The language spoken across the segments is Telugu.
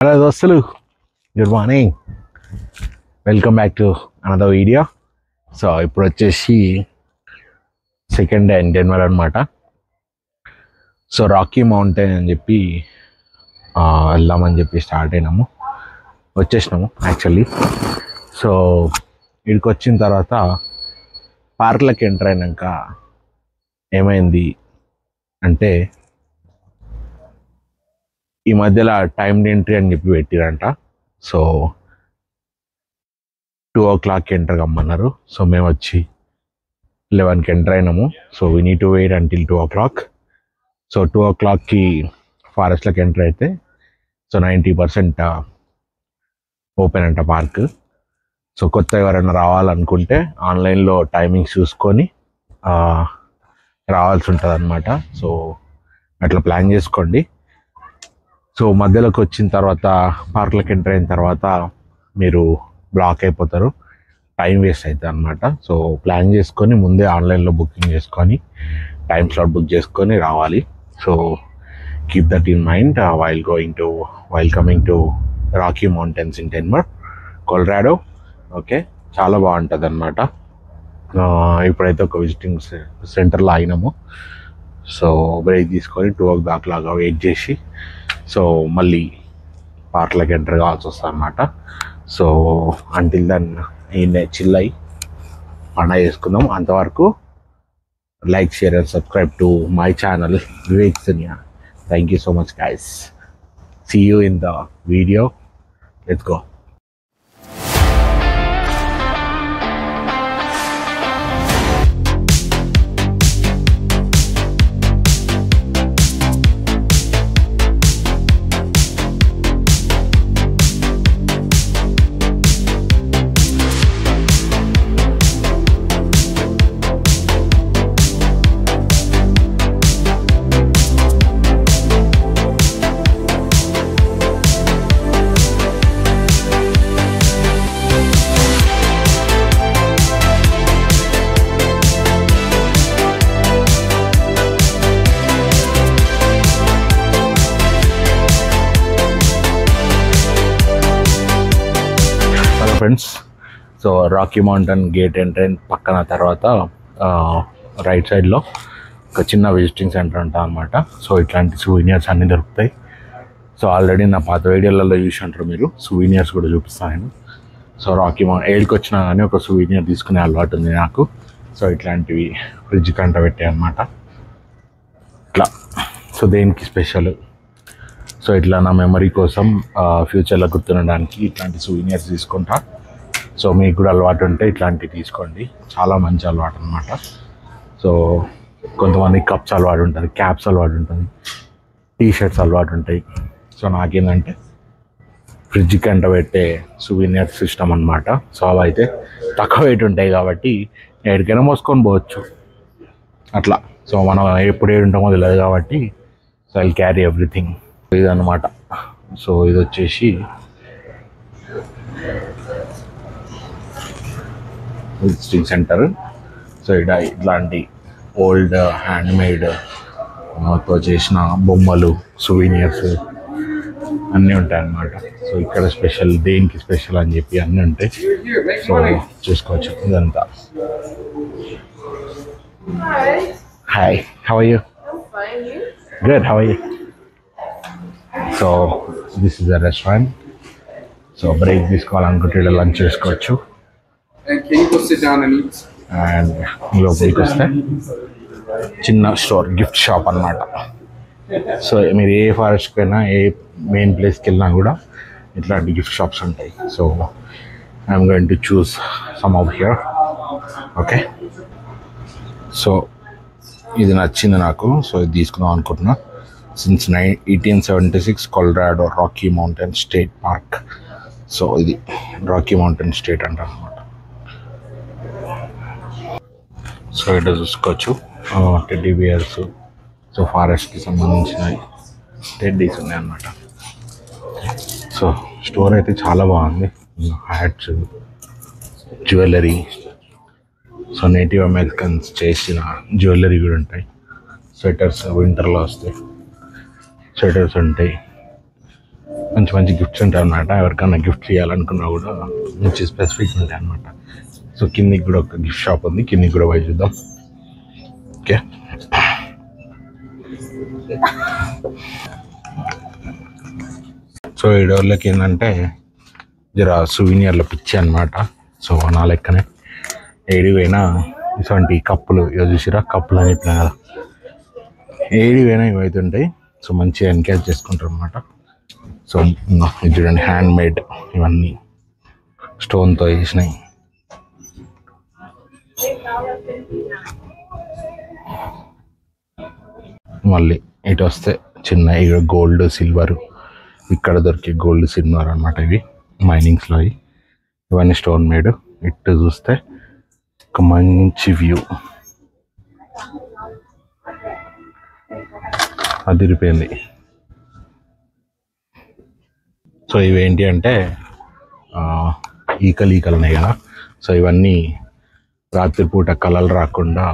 హలో దోస్తులు, good morning. Welcome back to another video. So ఇప్పుడు వచ్చేసి సెకండ్ డే ఇన్ డెన్వర్ అనమాట. సో రాకీ మౌంటైన్ అని చెప్పి వెళ్దామని చెప్పి స్టార్ట్ వచ్చేసినాము యాక్చువల్లీ. సో ఇక్కడికి వచ్చిన తర్వాత పార్క్లోకి ఎంటర్ అయినాక ఏమైంది అంటే, ఈ మధ్యలో టైమ్డ్ ఎంట్రీ అని చెప్పి పెట్టిరంట. సో 2 o'clock ఎంటర్ కమ్మన్నారు. సో మేము వచ్చి 11కి ఎంటర్ అయినాము. So we need to wait until 2 o'clock. So 2 o'clockకి ఫారెస్ట్లోకి ఎంటర్ అయితే సో 90% ఓపెన్ అంట పార్క్. సో కొత్త ఎవరైనా రావాలనుకుంటే ఆన్లైన్లో టైమింగ్స్ చూసుకొని రావాల్సి ఉంటుంది అనమాట. సో అట్లా ప్లాన్ చేసుకోండి. సో మధ్యలోకి వచ్చిన తర్వాత పార్క్లోకి ఎంటర్ అయిన తర్వాత మీరు బ్లాక్ అయిపోతారు, టైం వేస్ట్ అవుతుంది అనమాట. సో ప్లాన్ చేసుకొని ముందే ఆన్లైన్లో బుకింగ్ చేసుకొని టైం స్లాట్ బుక్ చేసుకొని రావాలి. So keep that in mind while coming to Rocky mountains in Denver, Colorado. Okay, చాలా బాగుంటుంది అనమాట. ఇప్పుడైతే ఒక విజిటింగ్ సెంటర్లో అయినాము. సో బ్రేక్ తీసుకొని 2 o'clock లాగా వెయిట్ చేసి సో మళ్ళీ పార్క్లోకి ఎంటర్ కావాల్సి వస్తుంది అనమాట. సో అంటిల్ దెన్ ఈయన చిల్ అయ్యి పండగ చేసుకుందాం. అంతవరకు like, share and subscribe to my channel Vivek సినియా. Thank you so much guys. See you in the video. Let's go. Friends, so rocky mountain gate entry పక్కన తర్వాత రైట్ సైడ్లో ఒక చిన్న విజిటింగ్ సెంటర్ ఉంటా అనమాట. సో ఇట్లాంటి సూవెనియర్స్ అన్నీ దొరుకుతాయి. సో ఆల్రెడీ నా పాత వీడియోలలో చూసి ఉంటారు మీరు. సూవెనియర్స్ కూడా చూపిస్తాను నేను. సో రాకీ మౌంటైన్ ఏడికి వచ్చినా కానీ ఒక సూవెనియర్ తీసుకునే అలవాటు ఉంది నాకు. సో ఇట్లాంటివి ఫ్రిడ్జ్ కంట పెట్టాయి అనమాట ఇట్లా. సో దేనికి స్పెషల్, సో ఇట్లా నా మెమరీ కోసం ఫ్యూచర్లో గుర్తుండడానికి ఇట్లాంటి సూవెనియర్స్ తీసుకుంటా. సో మీకు కూడా అలవాటు ఉంటే ఇట్లాంటివి తీసుకోండి, చాలా మంచి అలవాటు అనమాట. సో కొంతమంది కప్స్ అలవాటు ఉంటుంది, క్యాప్స్ అలవాటు ఉంటుంది, టీషర్ట్స్ అలవాటు ఉంటాయి. సో నాకేంటంటే ఫ్రిడ్జ్ కంట పెట్టే సూవెనియర్స్ ఇష్టం అనమాట. సో అవి అయితే తక్కువ వెయిట్ ఉంటాయి కాబట్టి ఎక్కడికైనా మోసుకొని పోవచ్చు అట్లా. సో మనం ఎప్పుడు ఏడు ఉంటామో తెలియదు కాబట్టి సో ఐ క్యారీ ఎవ్రీథింగ్. ఇదన్నమాట. సో ఇది వచ్చేసి విజిటింగ్ సెంటర్. సో ఇట్లాంటి ఓల్డ్ హ్యాండ్మేడ్ తో చేసిన బొమ్మలు, సూవెనియర్స్ అన్నీ ఉంటాయన్నమాట. సో ఇక్కడ స్పెషల్, దేనికి స్పెషల్ అని చెప్పి అన్నీ ఉంటాయి. సో చూసుకోవచ్చు ఇదంతా. Hi, how are you? Good, how are you? So this is a restaurant. So break తీసుకోవాలనుకుంటే ఇలా లంచ్ చేసుకోవచ్చు. అండ్ లోపలికి వస్తే చిన్న స్టోర్, గిఫ్ట్ షాప్ అనమాట. సో మీరు ఏ ఫారెస్ట్కి అయినా, ఏ మెయిన్ ప్లేస్కి వెళ్ళినా కూడా ఇట్లాంటి గిఫ్ట్ షాప్స్ ఉంటాయి. So I'm going to choose some of here. Okay, so ఇది నచ్చింది నాకు. సో ఇది తీసుకుందాం అనుకుంటున్నా. Since 1876 Colorado Rocky mountain state park. So ఇది రాకీ మౌంటైన్ స్టేట్ అంటారు అనమాట. సో ఇక్కడ చూసుకోవచ్చు టెడ్డీ బియర్స్. సో ఫారెస్ట్కి సంబంధించినవి టెడ్డీస్ ఉన్నాయి అన్నమాట. సో స్టోర్ అయితే చాలా బాగుంది. Hats, jewellery, so native Americans చేసిన జ్యువెలరీ కూడా ఉంటాయి. స్వెటర్స్ వింటర్లో వస్తాయి, స్వెటర్స్ ఉంటాయి. మంచి మంచి గిఫ్ట్స్ ఉంటాయి అన్నమాట. ఎవరికైనా గిఫ్ట్ ఇవ్వాలనుకున్నా కూడా మంచి స్పెసిఫిక్ ఉంటాయి అన్నమాట. సో కిందికి కూడా ఒక గిఫ్ట్ షాప్ ఉంది, కిందికి కూడా పోయి చూద్దాం. ఓకే, సో ఈ డోర్లకి ఏంటంటే జర సువీనియర్ల పిచ్చి అనమాట. సో నా లెక్కనే ఏడిపోయినా ఇటువంటి కప్పులు చూసిరా, కప్పులు అని చెప్పినా కదా, ఏడిపోయినా ఇవైతుంటాయి. సో మంచిగా ఎన్కరేజ్ చేసుకుంటారు అనమాట. సో ఇది చూడండి, హ్యాండ్ మేడ్, ఇవన్నీ స్టోన్తో చేసినాయి. మళ్ళీ ఇటు వస్తే చిన్న ఇక గోల్డ్ సిల్వర్, ఇక్కడ దొరికే గోల్డ్ సిల్వర్ అనమాట. ఇవి మైనింగ్స్లో ఇవన్నీ స్టోన్ మేడ్. ఇటు చూస్తే ఒక మంచి వ్యూ, అదిరిపోయింది. సో ఇవేంటి అంటే ఈకలు ఉన్నాయి కదా, సో ఇవన్నీ రాత్రిపూట కలలు రాకుండా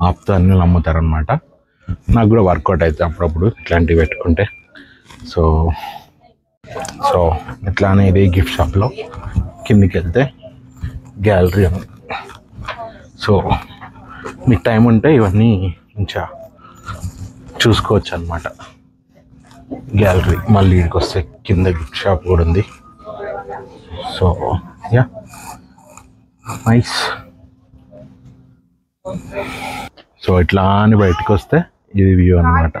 ఆపుతాన్ని అమ్ముతారనమాట. నాకు కూడా వర్కౌట్ అవుతుంది అప్పుడప్పుడు ఇట్లాంటివి పెట్టుకుంటే. సో సో ఇట్లానే ఇదే గిఫ్ట్ షాప్లో కిందికి వెళ్తే గ్యాలరీ ఉంది. సో మీకు టైం ఉంటే ఇవన్నీ మంచిగా చూసుకోవచ్చు అనమాట. గ్యాలరీ మళ్ళీ ఇక్కడికి వస్తే కింద గిఫ్ట్ షాప్ కూడా ఉంది. So yeah, nice. సో ఇట్లా అని బయటకు వస్తే ఇది వ్యూ అన్నమాట.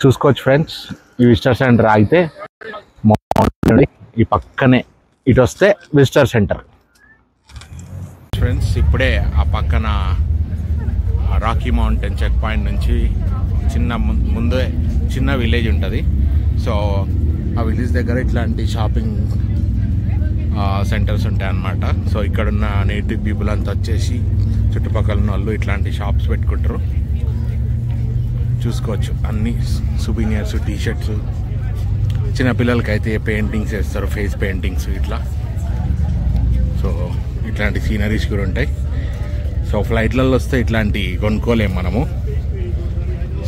చూసుకోవచ్చు ఫ్రెండ్స్, ఈ విజిటర్ సెంటర్ ఆగితే ఈ పక్కనే ఇటు వస్తే విజిటర్ సెంటర్. ఫ్రెండ్స్ ఇప్పుడే ఆ పక్కన రాకీ మౌంటైన్ చెక్ పాయింట్ నుంచి ముందే చిన్న విలేజ్ ఉంటుంది. సో ఆ విలేజ్ దగ్గర ఇట్లాంటి షాపింగ్ సెంటర్స్ ఉంటాయి అన్నమాట. సో ఇక్కడున్న నేటివ్ పీపుల్ అంతా వచ్చేసి చుట్టుపక్కల ఉన్న వాళ్ళు ఇట్లాంటి షాప్స్ పెట్టుకుంటారు. చూసుకోవచ్చు అన్ని సువీనియర్స్, టీషర్ట్స్, చిన్నపిల్లలకి అయితే పెయింటింగ్స్ వేస్తారు, ఫేస్ పెయింటింగ్స్ ఇట్లా. సో ఇట్లాంటి సీనరీస్ కూడా ఉంటాయి. సో ఫ్లైట్లలో వస్తే ఇట్లాంటి కొనుక్కోలేము మనము.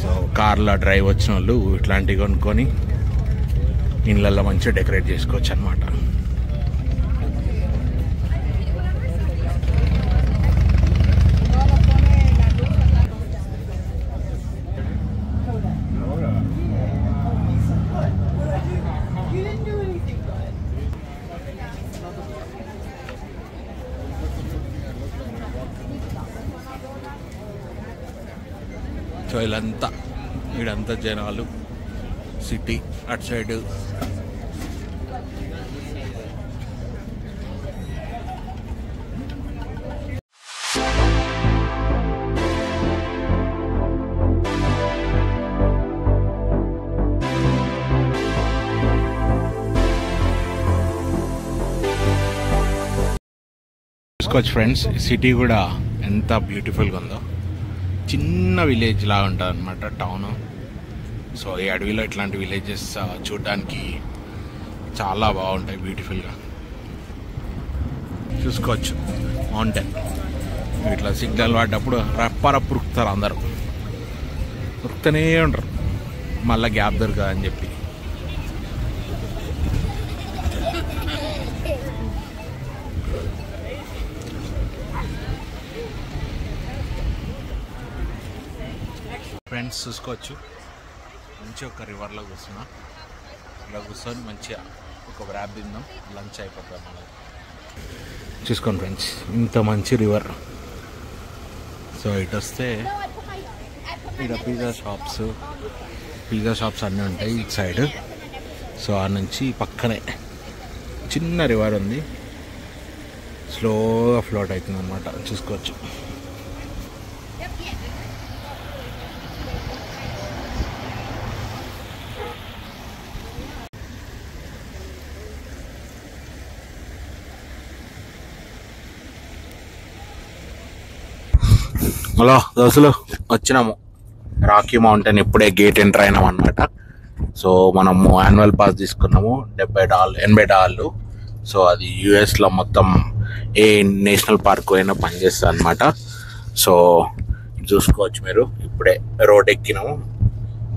సో కార్లో డ్రైవ్ వచ్చిన వాళ్ళు ఇట్లాంటివి కొనుక్కొని ఇళ్ళల్లో మంచిగా డెకరేట్ చేసుకోవచ్చు అనమాట. సో ఇదంతా జనాలు, సిటీ అటు సైడ్. చూసుకోవచ్చు ఫ్రెండ్స్, సిటీ కూడా ఎంత బ్యూటిఫుల్గా ఉందో. చిన్న విలేజ్ లాగా ఉంటుంది అనమాట టౌన్. సో ఈ అడవిలో ఇట్లాంటి విలేజెస్ చూడడానికి చాలా బాగుంటాయి, బ్యూటిఫుల్గా. చూసుకోవచ్చు మౌంటైన్. ఇట్లా సిగ్నల్ పడ్డప్పుడు రప్పరప్పు ఉరుకుతారు అందరూ, ఉరుకుతూనే ఉంటారు మళ్ళీ గ్యాప్ దొరకదని చెప్పి. ఫ్రెండ్స్ చూసుకోవచ్చు, మంచిగా ఒక రివర్లో కూర్చున్నా. ఇలా కూర్చొని మంచిగా ఒక వ్రాప్ తిందాం, లంచ్ అయిపోతాం మనకి. చూసుకోండి ఫ్రెండ్స్, ఇంత మంచి రివర్. సో ఇటు వస్తే ఇక్కడ పిజ్జా షాప్స్ అన్నీ ఉంటాయి ఇటు సైడ్. సో ఆ నుంచి పక్కనే చిన్న రివర్ ఉంది, స్లోగా ఫ్లోట్ అవుతుంది అనమాట. చూసుకోవచ్చు. హలో దోస్తులు, వచ్చినాము రాకీ మౌంటైన్. ఇప్పుడే గేట్ ఎంటర్ అయినాం అనమాట. సో మనము యాన్యువల్ పాస్ తీసుకున్నాము $80, $80. సో అది యూఎస్లో మొత్తం ఏ నేషనల్ పార్క్ అయినా పనిచేస్తుంది అనమాట. సో చూసుకోవచ్చు మీరు. ఇప్పుడే రోడ్ ఎక్కినాము,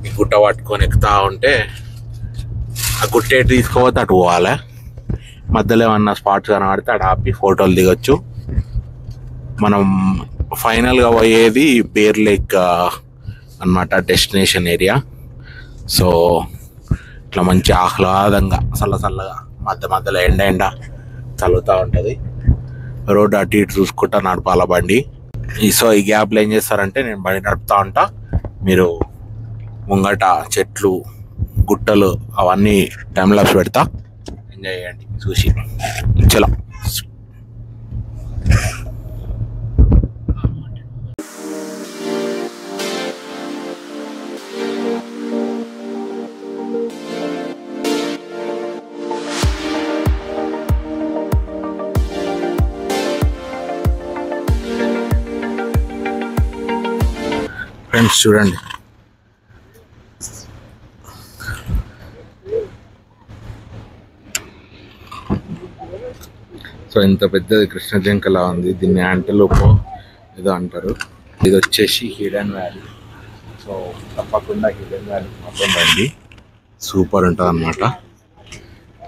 ఈ గుట్ట పట్టుకొని ఎక్కుతా ఉంటే ఆ గుట్ట ఎటు తీసుకోపోతే అటు పోవాలి. మధ్యలో ఏమన్నా స్పాట్స్ కనబడితే అటు ఆపి ఫోటోలు దిగొచ్చు. మనం ఫైనల్గా పోయేది బేర్ లేక్ అన్నమాట, డెస్టినేషన్ ఏరియా. సో ఇట్లా మంచి ఆహ్లాదంగా చల్లగా మధ్యలో ఎండ చల్లుతూ ఉంటుంది. రోడ్డు అటు ఇటు చూసుకుంటా నడపాల బండి. సో ఈ గ్యాప్లో ఏం చేస్తారంటే నేను బండి నడుపుతా ఉంటా, మీరు ముంగట చెట్లు గుట్టలు అవన్నీ టైం లాప్స్ పెడతా, ఎంజాయ్ చేయండి చూసి. చలో ఫ్రెండ్స్ చూడండి, సో ఇంత పెద్దది కృష్ణ జింకలా ఉంది. దీన్ని యాంటలోపో ఏదో అంటారు. ఇది వచ్చేసి హిడెన్ వ్యాలీ. సో తప్పకుండా హిడెన్ వ్యాలీ మొత్తం రండి, సూపర్ ఉంటుంది అన్నమాట.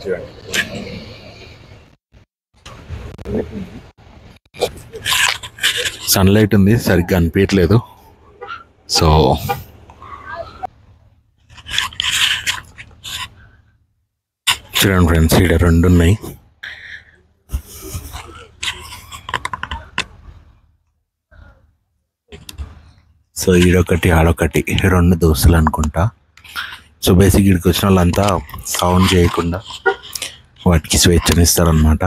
చూడండి సన్లైట్ ఉంది, సరిగ్గా అనిపించట్లేదు. సో చూడండి ఫ్రెండ్స్, ఇక్కడ 2 ఉన్నాయి. సో ఈడొకటి ఆడొకటి 2 దోస్తులు అనుకుంటా. సో బేసిక్ ఇక్కడికి వచ్చిన వాళ్ళంతా సౌండ్ చేయకుండా వాటికి స్వేచ్ఛనిస్తారనమాట.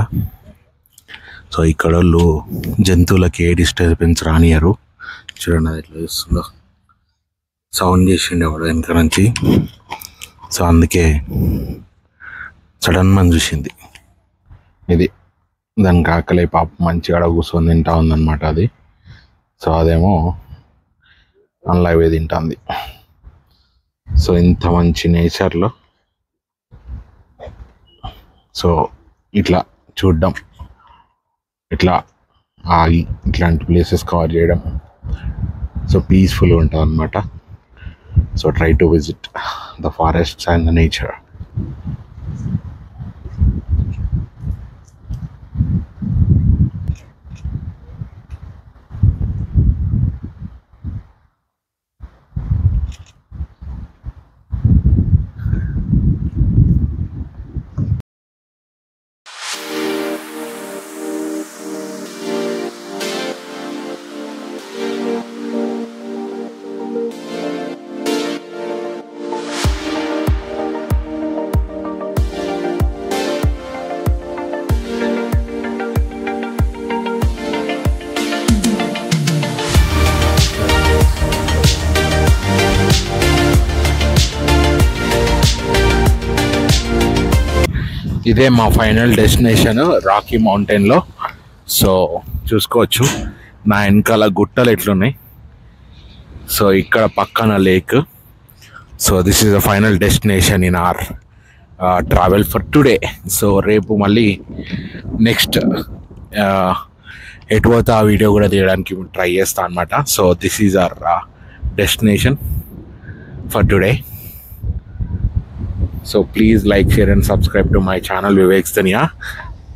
సో ఇక్కడ వాళ్ళు జంతువులకి ఏ డిస్టర్బెన్స్ రానియరు. చూడండి అది ఎట్లా చూస్తుందో, సౌండ్ చేసిండే వాడు వెనక నుంచి. సో అందుకే సడన్ మని చూసింది. ఇది దానికి ఆకలి, పాప మంచిగా కూర్చొని తింటా ఉందన్నమాట అది. సో అదేమో అన్లైవ్ తింటుంది. సో ఇంత మంచి నేచర్లో సో ఇట్లా చూడడం, ఇట్లా ఆగి ఇట్లాంటి ప్లేసెస్ కవర్ చేయడం సో పీస్ఫుల్గా ఉంటుంది అన్నమాట. So try to visit the forests and the nature. ఇదే మా ఫైనల్ డెస్టినేషన్ రాకీ మౌంటైన్లో. సో చూసుకోవచ్చు నా వెనకాల గుట్టలు ఎట్లున్నాయి. సో ఇక్కడ పక్కన lake. So this is the final destination in our travel for today. So రేపు మళ్ళీ నెక్స్ట్ ఎటు పోతే ఆ వీడియో కూడా తీయడానికి ట్రై చేస్తాను అనమాట. So this is our destination for today. So please like, share and subscribe to my channel Vivek's Dhaniya.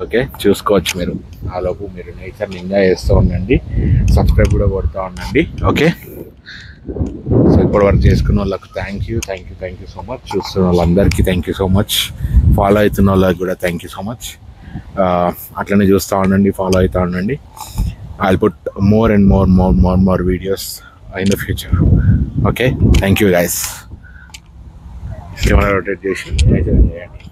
Okay, చూసుకోవచ్చు మీరు. ఆలోపు మీరు నేచర్ని ఎంజాయ్ చేస్తూ ఉండండి, సబ్స్క్రైబ్ కూడా కొడుతూ ఉండండి. ఓకే, సో ఇప్పటి వరకు చేసుకున్న వాళ్ళకి థ్యాంక్ యూ సో మచ్. చూస్తున్న వాళ్ళందరికీ thank you so much. Follow అవుతున్న వాళ్ళకి కూడా థ్యాంక్ యూ సో మచ్. అట్లనే చూస్తూ ఉండండి, ఫాలో అవుతూ ఉండండి. I'll put more and more videos in the future. Okay, thank you guys. Camera rotate చేసి నేచర్ చేయండి.